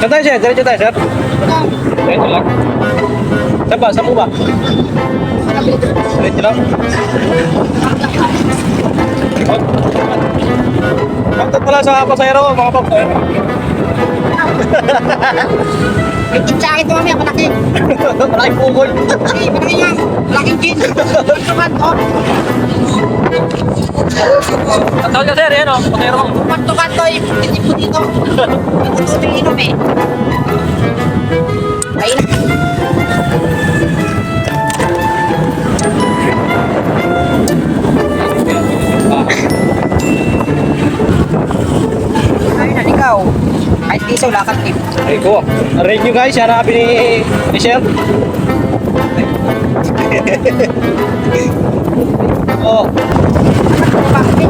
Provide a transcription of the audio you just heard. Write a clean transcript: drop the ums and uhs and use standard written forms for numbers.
Saan tayo, sir? Diretso tayo, sir? Diretso lang. Saan ba? Saan mo ba? Diretso lang. Pagkat pala sa pasayro, mga pasayro. Yung sa akin ito mamaya, malaki. Malaking pukol. Malaki yan. Malaking kin. Kanto-kanto. Ang tawag ka, sir, yan o. Pasayro. Kanto-kanto. Hindi po dito. Hindi po inom eh. Ayun. Ayun, ikaw. Kahit isaw, lakad tip. Ay ko. Rate nyo guys, yan ang sabi ni Sir. Oh. Bakit?